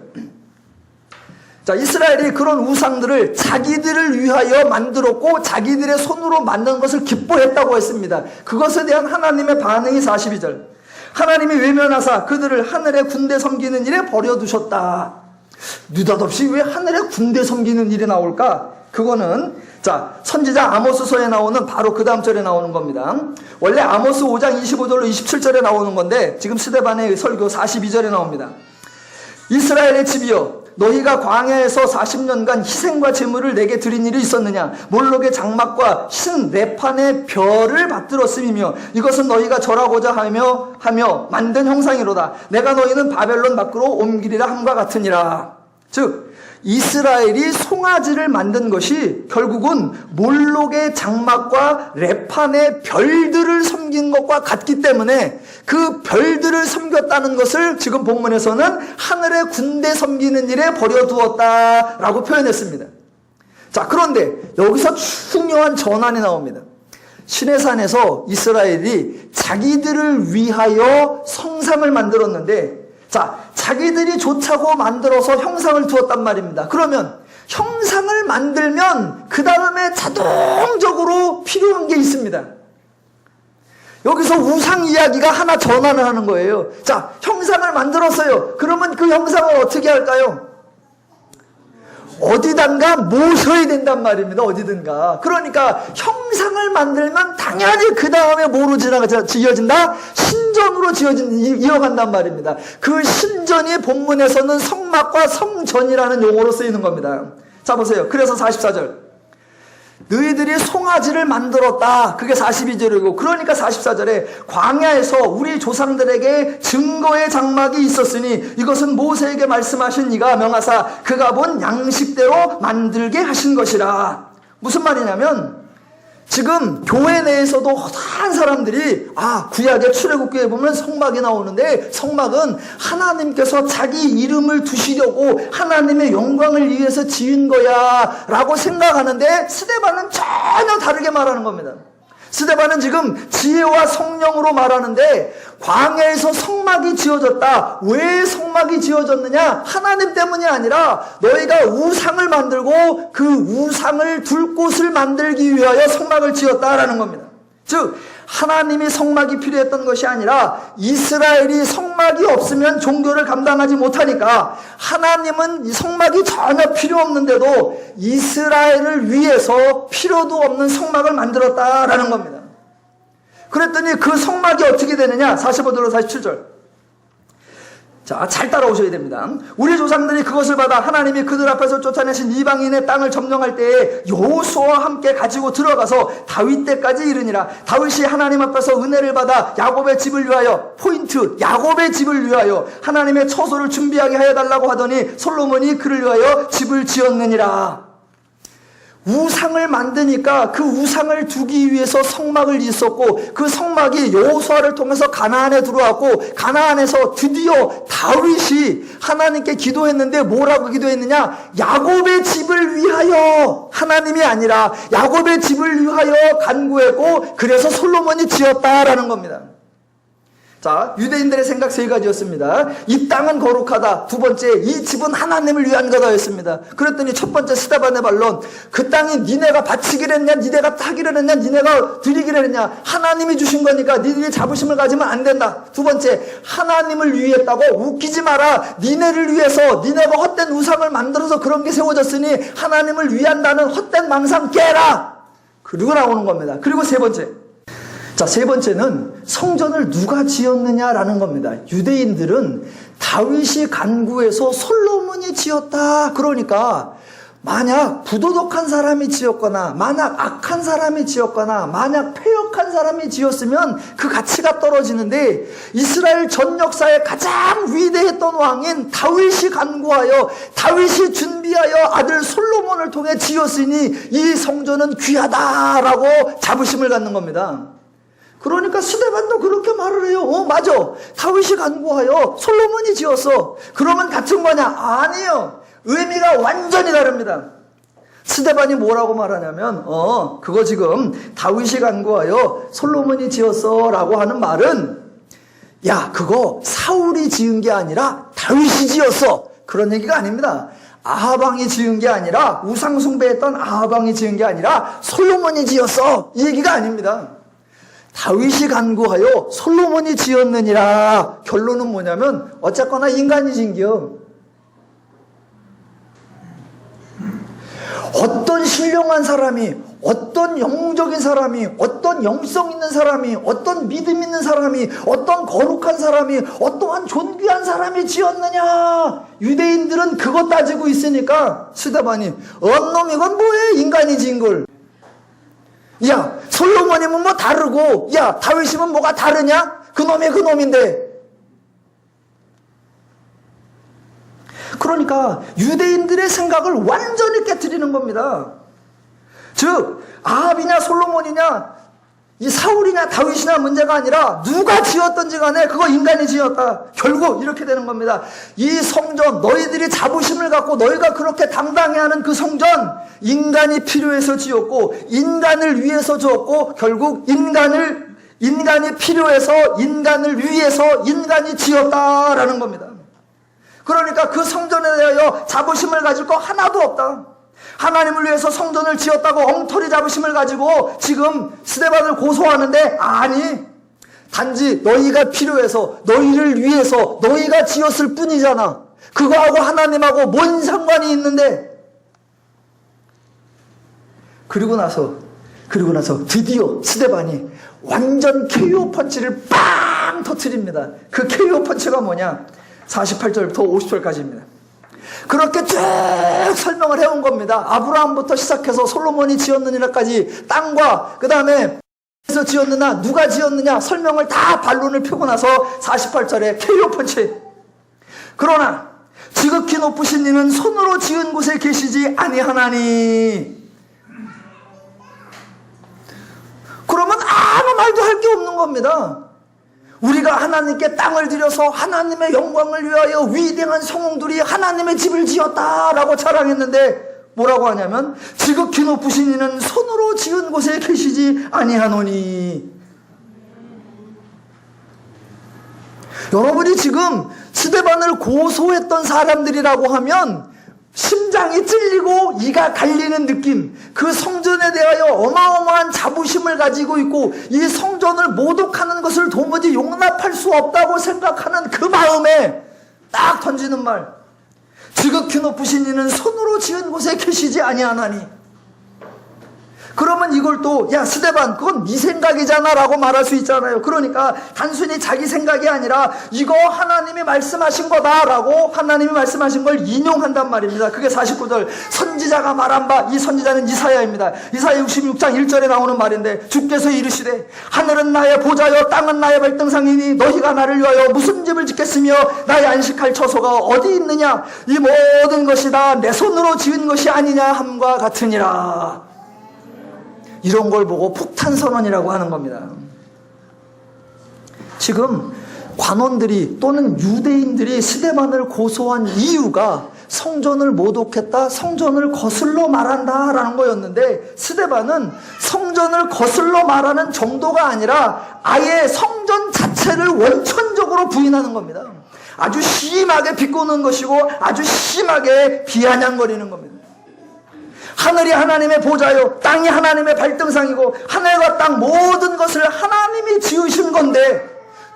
자, 이스라엘이 그런 우상들을 자기들을 위하여 만들었고 자기들의 손으로 만든 것을 기뻐했다고 했습니다. 그것에 대한 하나님의 반응이 42절. 하나님이 외면하사 그들을 하늘의 군대 섬기는 일에 버려두셨다. 느닷없이 왜 하늘의 군대 섬기는 일이 나올까? 그 그거는 자, 선지자 아모스서에 나오는 바로 그 다음 절에 나오는 겁니다. 원래 아모스 5장 25절로 27절에 나오는 건데 지금 스데반의 설교 42절에 나옵니다. 이스라엘의 집이여, 너희가 광야에서 40년간 희생과 제물을 내게 드린 일이 있었느냐? 몰록의 장막과 신 레판의 별을 받들었음이며 이것은 너희가 절하고자 하며 만든 형상이로다. 내가 너희는 바벨론 밖으로 옮기리라 함과 같으니라. 즉 이스라엘이 송아지를 만든 것이 결국은 몰록의 장막과 레판의 별들을 섬긴 것과 같기 때문에 그 별들을 섬겼다는 것을 지금 본문에서는 하늘의 군대 섬기는 일에 버려두었다라고 표현했습니다. 자, 그런데 여기서 중요한 전환이 나옵니다. 시내산에서 이스라엘이 자기들을 위하여 성상을 만들었는데 자, 자기들이 좋자고 만들어서 형상을 두었단 말입니다. 그러면 형상을 만들면 그 다음에 자동적으로 필요한 게 있습니다. 여기서 우상 이야기가 하나 전환을 하는 거예요. 자, 형상을 만들었어요. 그러면 그 형상을 어떻게 할까요? 어디단가 모셔야 된단 말입니다. 어디든가. 그러니까 형상을 만들면 당연히 그 다음에 뭐로 지어진다? 신전으로 이어간단 말입니다. 그 신전이 본문에서는 성막과 성전이라는 용어로 쓰이는 겁니다. 자, 보세요. 그래서 44절. 너희들이 송아지를 만들었다. 그게 42절이고 그러니까 44절에 광야에서 우리 조상들에게 증거의 장막이 있었으니 이것은 모세에게 말씀하신 이가 명하사 그가 본 양식대로 만들게 하신 것이라. 무슨 말이냐면 지금 교회 내에서도 허다한 사람들이 구약의 출애굽기에 보면 성막이 나오는데 성막은 하나님께서 자기 이름을 두시려고 하나님의 영광을 위해서 지은 거야 라고 생각하는데 스데반은 전혀 다르게 말하는 겁니다. 스데반은 지금 지혜와 성령으로 말하는데 광야에서 성막이 지어졌다. 왜 성막이 지어졌느냐? 하나님 때문이 아니라 너희가 우상을 만들고 그 우상을 둘 곳을 만들기 위하여 성막을 지었다라는 겁니다. 즉 하나님이 성막이 필요했던 것이 아니라 이스라엘이 성막이 없으면 종교를 감당하지 못하니까 하나님은 이 성막이 전혀 필요 없는데도 이스라엘을 위해서 필요도 없는 성막을 만들었다라는 겁니다. 그랬더니 그 성막이 어떻게 되느냐? 45절로 47절. 자, 잘 따라오셔야 됩니다. 우리 조상들이 그것을 받아 하나님이 그들 앞에서 쫓아내신 이방인의 땅을 점령할 때에 여호수아와 함께 가지고 들어가서 다윗 때까지 이르니라. 다윗이 하나님 앞에서 은혜를 받아 야곱의 집을 위하여, 포인트, 야곱의 집을 위하여 하나님의 처소를 준비하게 하여 달라고 하더니 솔로몬이 그를 위하여 집을 지었느니라. 우상을 만드니까 그 우상을 두기 위해서 성막을 짓었고 그 성막이 여호수아를 통해서 가나안에 들어왔고 가나안에서 드디어 다윗이 하나님께 기도했는데 뭐라고 기도했느냐? 야곱의 집을 위하여, 하나님이 아니라 야곱의 집을 위하여 간구했고 그래서 솔로몬이 지었다라는 겁니다. 자, 유대인들의 생각 세 가지였습니다. 이 땅은 거룩하다. 두 번째, 이 집은 하나님을 위한 거다였습니다. 그랬더니 첫 번째 스데반의 반론, 그 땅이 니네가 바치기를 했냐, 니네가 타기를 했냐, 니네가 드리기를 했냐, 하나님이 주신 거니까 니들이 자부심을 가지면 안 된다. 두 번째, 하나님을 위했다고 웃기지 마라. 니네를 위해서 니네가 헛된 우상을 만들어서 그런 게 세워졌으니 하나님을 위한다는 헛된 망상 깨라. 그리고 나오는 겁니다. 그리고 세 번째, 자, 세 번째는 성전을 누가 지었느냐라는 겁니다. 유대인들은 다윗이 간구해서 솔로몬이 지었다. 그러니까 만약 부도덕한 사람이 지었거나 만약 악한 사람이 지었거나 만약 패역한 사람이 지었으면 그 가치가 떨어지는데 이스라엘 전 역사의 가장 위대했던 왕인 다윗이 간구하여 다윗이 준비하여 아들 솔로몬을 통해 지었으니 이 성전은 귀하다라고 자부심을 갖는 겁니다. 그러니까 스데반도 그렇게 말을 해요. 맞아. 다윗이 간구하여 솔로몬이 지었어. 그러면 같은 거냐? 아니에요. 의미가 완전히 다릅니다. 스데반이 뭐라고 말하냐면 그거 지금 다윗이 간구하여 솔로몬이 지었어 라고 하는 말은 야, 그거 사울이 지은 게 아니라 다윗이 지었어. 그런 얘기가 아닙니다. 아하방이 지은 게 아니라 우상 숭배했던 아하방이 지은 게 아니라 솔로몬이 지었어. 이 얘기가 아닙니다. 다윗이 간구하여 솔로몬이 지었느니라. 결론은 뭐냐면 어쨌거나 인간이 진겨. 어떤 신령한 사람이, 어떤 영적인 사람이, 어떤 영성 있는 사람이, 어떤 믿음 있는 사람이, 어떤 거룩한 사람이, 어떠한 존귀한 사람이 지었느냐. 유대인들은 그것 따지고 있으니까 스데반이 언놈 이건 뭐해, 인간이 지은 걸. 야, 솔로몬이면 뭐 다르고, 야, 다윗이면 뭐가 다르냐? 그놈이 그놈인데. 그러니까 유대인들의 생각을 완전히 깨트리는 겁니다. 즉 아합이냐 솔로몬이냐 이 사울이냐 다윗이냐 문제가 아니라 누가 지었던지 간에 그거 인간이 지었다. 결국 이렇게 되는 겁니다. 이 성전, 너희들이 자부심을 갖고 너희가 그렇게 당당해하는 그 성전, 인간이 필요해서 지었고 인간을 위해서 지었고 결국 인간이 필요해서 인간을 위해서 인간이 지었다라는 겁니다. 그러니까 그 성전에 대하여 자부심을 가질 거 하나도 없다. 하나님을 위해서 성전을 지었다고 엉터리 자부심을 가지고 지금 스데반을 고소하는데, 아니, 단지 너희가 필요해서 너희를 위해서 너희가 지었을 뿐이잖아. 그거하고 하나님하고 뭔 상관이 있는데. 그리고 나서 드디어 스데반이 완전 KO 펀치를 빵 터뜨립니다. 그 KO 펀치가 뭐냐? 48절부터 50절까지입니다. 그렇게 쭉 설명을 해온 겁니다. 아브라함부터 시작해서 솔로몬이 지었느냐까지 땅과 그 다음에 에서 지었느냐 누가 지었느냐 설명을 다 반론을 펴고 나서 48절에 KO 펀치. 그러나 지극히 높으신 이는 손으로 지은 곳에 계시지 아니하나니. 그러면 아무 말도 할 게 없는 겁니다. 우리가 하나님께 땅을 들여서 하나님의 영광을 위하여 위대한 성웅들이 하나님의 집을 지었다라고 자랑했는데 뭐라고 하냐면 지극히 높으신 이는 손으로 지은 곳에 계시지 아니하노니. 여러분이 지금 스데반을 고소했던 사람들이라고 하면 심장이 찔리고 이가 갈리는 느낌, 그 성전에 대하여 어마어마한 자부심을 가지고 있고 이 성전을 모독하는 것을 도무지 용납할 수 없다고 생각하는 그 마음에 딱 던지는 말, 지극히 높으신 이는 손으로 지은 곳에 계시지 아니하나니. 그러면 이걸 또 야 스데반 그건 네 생각이잖아 라고 말할 수 있잖아요. 그러니까 단순히 자기 생각이 아니라 이거 하나님이 말씀하신 거다 라고 하나님이 말씀하신 걸 인용한단 말입니다. 그게 49절 선지자가 말한 바, 이 선지자는 이사야입니다. 이사야 66장 1절에 나오는 말인데 주께서 이르시되 하늘은 나의 보좌여 땅은 나의 발등상이니 너희가 나를 위하여 무슨 집을 짓겠으며 나의 안식할 처소가 어디 있느냐. 이 모든 것이 다 내 손으로 지은 것이 아니냐 함과 같으니라. 이런 걸 보고 폭탄선언이라고 하는 겁니다. 지금 관원들이 또는 유대인들이 스데반을 고소한 이유가 성전을 모독했다, 성전을 거슬러 말한다라는 거였는데 스데반은 성전을 거슬러 말하는 정도가 아니라 아예 성전 자체를 원천적으로 부인하는 겁니다. 아주 심하게 비꼬는 것이고 아주 심하게 비아냥거리는 겁니다. 하늘이 하나님의 보좌요 땅이 하나님의 발등상이고 하늘과 땅 모든 것을 하나님이 지으신 건데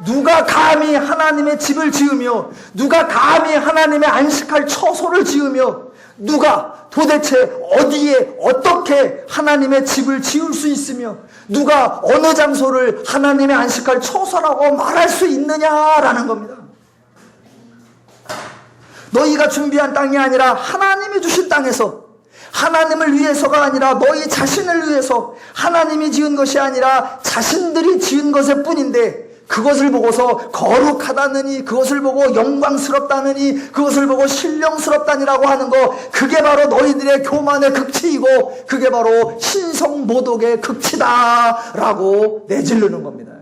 누가 감히 하나님의 집을 지으며 누가 감히 하나님의 안식할 처소를 지으며 누가 도대체 어디에 어떻게 하나님의 집을 지을 수 있으며 누가 어느 장소를 하나님의 안식할 처소라고 말할 수 있느냐라는 겁니다. 너희가 준비한 땅이 아니라 하나님이 주신 땅에서 하나님을 위해서가 아니라 너희 자신을 위해서 하나님이 지은 것이 아니라 자신들이 지은 것일 뿐인데 그것을 보고서 거룩하다느니 그것을 보고 영광스럽다느니 그것을 보고 신령스럽다니라고 하는 거, 그게 바로 너희들의 교만의 극치이고 그게 바로 신성모독의 극치다라고 내지르는 겁니다.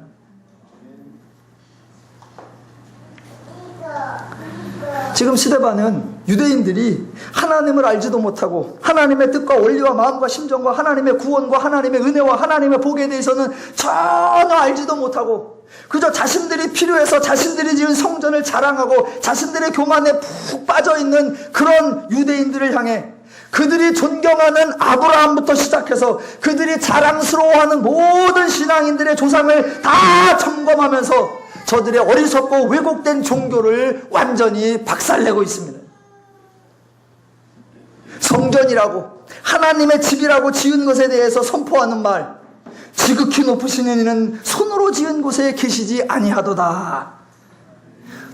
지금 스데반은 유대인들이 하나님을 알지도 못하고 하나님의 뜻과 원리와 마음과 심정과 하나님의 구원과 하나님의 은혜와 하나님의 복에 대해서는 전혀 알지도 못하고 그저 자신들이 필요해서 자신들이 지은 성전을 자랑하고 자신들의 교만에 푹 빠져있는 그런 유대인들을 향해 그들이 존경하는 아브라함부터 시작해서 그들이 자랑스러워하는 모든 신앙인들의 조상을 다 점검하면서 저들의 어리석고 왜곡된 종교를 완전히 박살내고 있습니다. 성전이라고 하나님의 집이라고 지은 것에 대해서 선포하는 말, 지극히 높으신 이는 손으로 지은 곳에 계시지 아니하도다.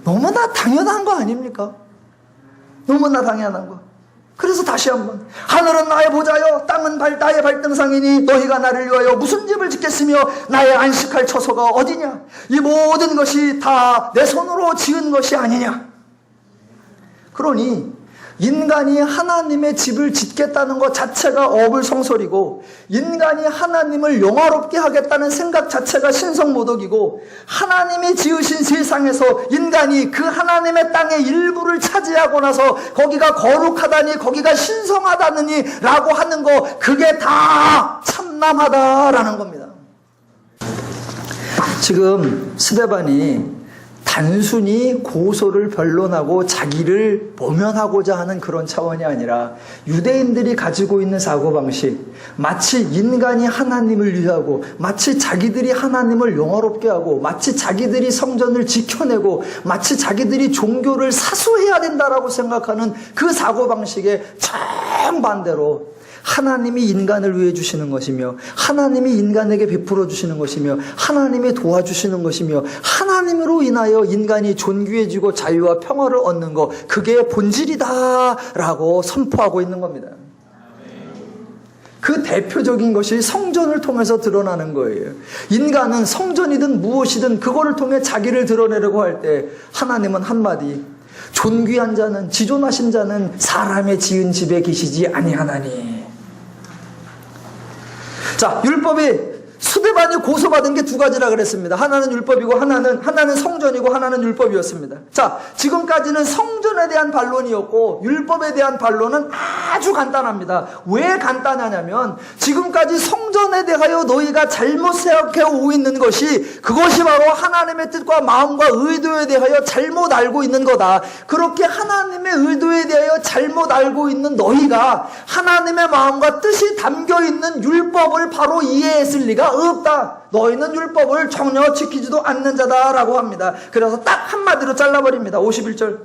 너무나 당연한 거 아닙니까? 너무나 당연한 거. 그래서 다시 한번 하늘은 나의 보좌요 땅은 나의 발등상이니 너희가 나를 위하여 무슨 집을 짓겠으며 나의 안식할 처소가 어디냐? 이 모든 것이 다 내 손으로 지은 것이 아니냐? 그러니 인간이 하나님의 집을 짓겠다는 것 자체가 어불성설이고, 인간이 하나님을 영화롭게 하겠다는 생각 자체가 신성모독이고, 하나님이 지으신 세상에서 인간이 그 하나님의 땅의 일부를 차지하고 나서 거기가 거룩하다니 거기가 신성하다느니 라고 하는 거, 그게 다 참남하다라는 겁니다. 지금 스데반이 단순히 고소를 변론하고 자기를 모면하고자 하는 그런 차원이 아니라 유대인들이 가지고 있는 사고방식, 마치 인간이 하나님을 위하고 마치 자기들이 하나님을 영화롭게 하고 마치 자기들이 성전을 지켜내고 마치 자기들이 종교를 사수해야 된다라고 생각하는 그 사고방식에 정반대로 하나님이 인간을 위해 주시는 것이며 하나님이 인간에게 베풀어 주시는 것이며 하나님이 도와주시는 것이며 하나님으로 인하여 인간이 존귀해지고 자유와 평화를 얻는 것, 그게 본질이다 라고 선포하고 있는 겁니다. 그 대표적인 것이 성전을 통해서 드러나는 거예요. 인간은 성전이든 무엇이든 그거를 통해 자기를 드러내려고 할 때 하나님은 한마디, 존귀한 자는, 지존하신 자는 사람의 지은 집에 계시지 아니하나니. 자, 율법이 스데반이 고소받은 게 두 가지라 그랬습니다. 하나는 율법이고 하나는 성전이고 하나는 율법이었습니다. 자, 지금까지는 성전에 대한 반론이었고 율법에 대한 반론은 아주 간단합니다. 왜 간단하냐면 지금까지 성전에 대하여 너희가 잘못 생각해 오고 있는 것이, 그것이 바로 하나님의 뜻과 마음과 의도에 대하여 잘못 알고 있는 거다. 그렇게 하나님의 의도에 대하여 잘못 알고 있는 너희가 하나님의 마음과 뜻이 담겨있는 율법을 바로 이해했을 리가 없다. 너희는 율법을 전혀 지키지도 않는 자다라고 합니다. 그래서 딱 한마디로 잘라버립니다. 51절.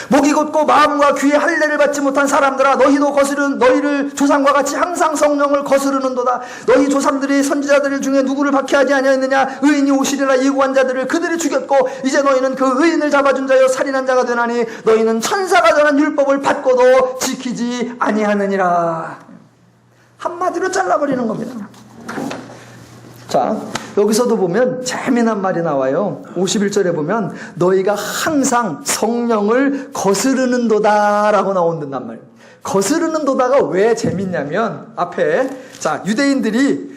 목이 곧고 마음과 귀에 할례를 받지 못한 사람들아, 너희를 조상과 같이 항상 성령을 거스르는도다. 너희 조상들이 선지자들 중에 누구를 박해하지 아니하였느냐? 의인이 오시리라 예고한 자들을 그들이 죽였고 이제 너희는 그 의인을 잡아준 자여 살인한 자가 되나니 너희는 천사가 전한 율법을 받고도 지키지 아니하느니라. 한마디로 잘라버리는 겁니다. 자, 여기서도 보면 재미난 말이 나와요. 51절에 보면 너희가 항상 성령을 거스르는도다 라고 나온단 말이에요. 거스르는도다가 왜 재밌냐면, 앞에 자, 유대인들이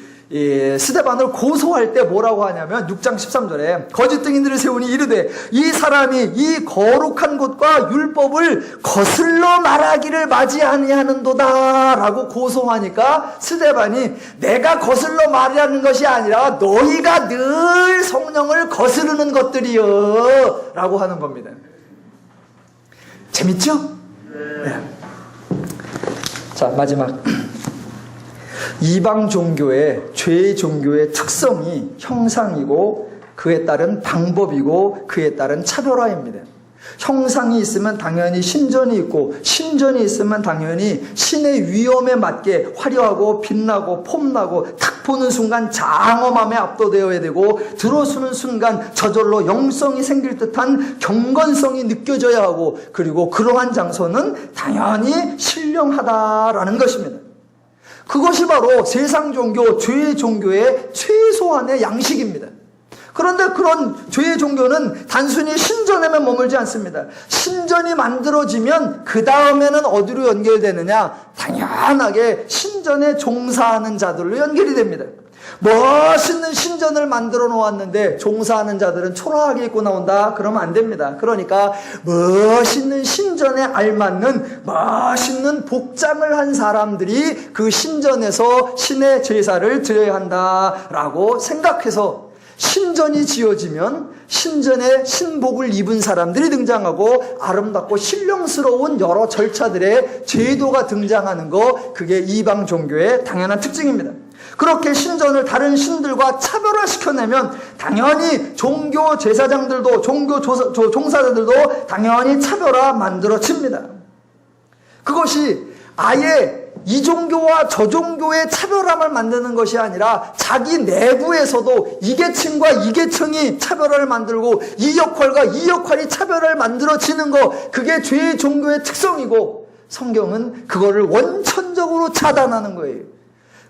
스데반을 고소할 때 뭐라고 하냐면 6장 13절에 거짓 증인들을 세우니 이르되 이 사람이 이 거룩한 것과 율법을 거슬러 말하기를 맞이 아니하는도다 라고 고소하니까 스데반이 내가 거슬러 말하는 것이 아니라 너희가 늘 성령을 거스르는 것들이여 라고 하는 겁니다. 재밌죠? 네. 자, 마지막 이방 종교의, 죄의 종교의 특성이 형상이고 그에 따른 방법이고 그에 따른 차별화입니다. 형상이 있으면 당연히 신전이 있고 신전이 있으면 당연히 신의 위엄에 맞게 화려하고 빛나고 폼나고 탁 보는 순간 장엄함에 압도되어야 되고 들어서는 순간 저절로 영성이 생길 듯한 경건성이 느껴져야 하고, 그리고 그러한 장소는 당연히 신령하다라는 것입니다. 그것이 바로 세상 종교, 죄의 종교의 최소한의 양식입니다. 그런데 그런 죄의 종교는 단순히 신전에만 머물지 않습니다. 신전이 만들어지면 그 다음에는 어디로 연결되느냐? 당연하게 신전에 종사하는 자들로 연결이 됩니다. 멋있는 신전을 만들어 놓았는데 종사하는 자들은 초라하게 입고 나온다? 그러면 안 됩니다. 그러니까 멋있는 신전에 알맞는 멋있는 복장을 한 사람들이 그 신전에서 신의 제사를 드려야 한다라고 생각해서 신전이 지어지면 신전에 신복을 입은 사람들이 등장하고 아름답고 신령스러운 여러 절차들의 제도가 등장하는 거, 그게 이방 종교의 당연한 특징입니다. 그렇게 신전을 다른 신들과 차별화시켜내면 당연히 종교 제사장들도 종교 종사자들도 당연히 차별화 만들어집니다. 그것이 아예 이 종교와 저 종교의 차별함을 만드는 것이 아니라 자기 내부에서도 이 계층과 이 계층이 차별을 만들고 이 역할과 이 역할이 차별을 만들어지는 것, 그게 죄의 종교의 특성이고 성경은 그거를 원천적으로 차단하는 거예요.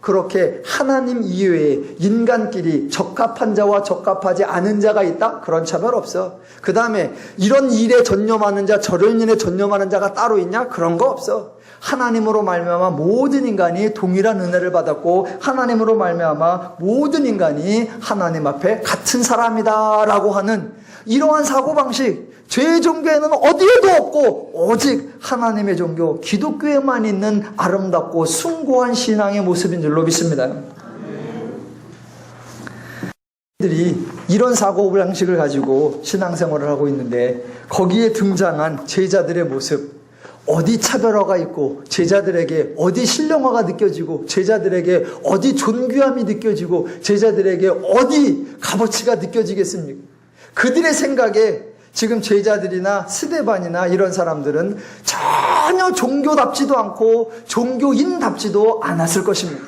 그렇게 하나님 이외에 인간끼리 적합한 자와 적합하지 않은 자가 있다? 그런 차별 없어. 그 다음에 이런 일에 전념하는 자, 저런 일에 전념하는 자가 따로 있냐? 그런 거 없어. 하나님으로 말미암아 모든 인간이 동일한 은혜를 받았고 하나님으로 말미암아 모든 인간이 하나님 앞에 같은 사람이다 라고 하는 이러한 사고방식, 죄의 종교에는 어디에도 없고 오직 하나님의 종교 기독교에만 있는 아름답고 숭고한 신앙의 모습인 줄로 믿습니다. 들이 이런 사고방식을 가지고 신앙생활을 하고 있는데 거기에 등장한 제자들의 모습, 어디 차별화가 있고 제자들에게 어디 신령화가 느껴지고 제자들에게 어디 존귀함이 느껴지고 제자들에게 어디 값어치가 느껴지겠습니까? 그들의 생각에 지금 제자들이나 스데반이나 이런 사람들은 전혀 종교답지도 않고 종교인답지도 않았을 것입니다.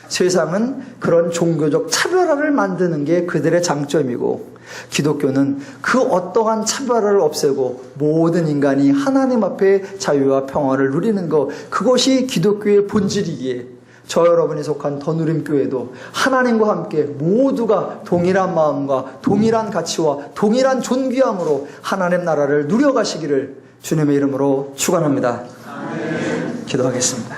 세상은 그런 종교적 차별화를 만드는 게 그들의 장점이고 기독교는 그 어떠한 차별화를 없애고 모든 인간이 하나님 앞에 자유와 평화를 누리는 것, 그것이 기독교의 본질이기에 저 여러분이 속한 더누림교회도 하나님과 함께 모두가 동일한 마음과 동일한 가치와 동일한 존귀함으로 하나님 나라를 누려가시기를 주님의 이름으로 축원합니다. 기도하겠습니다.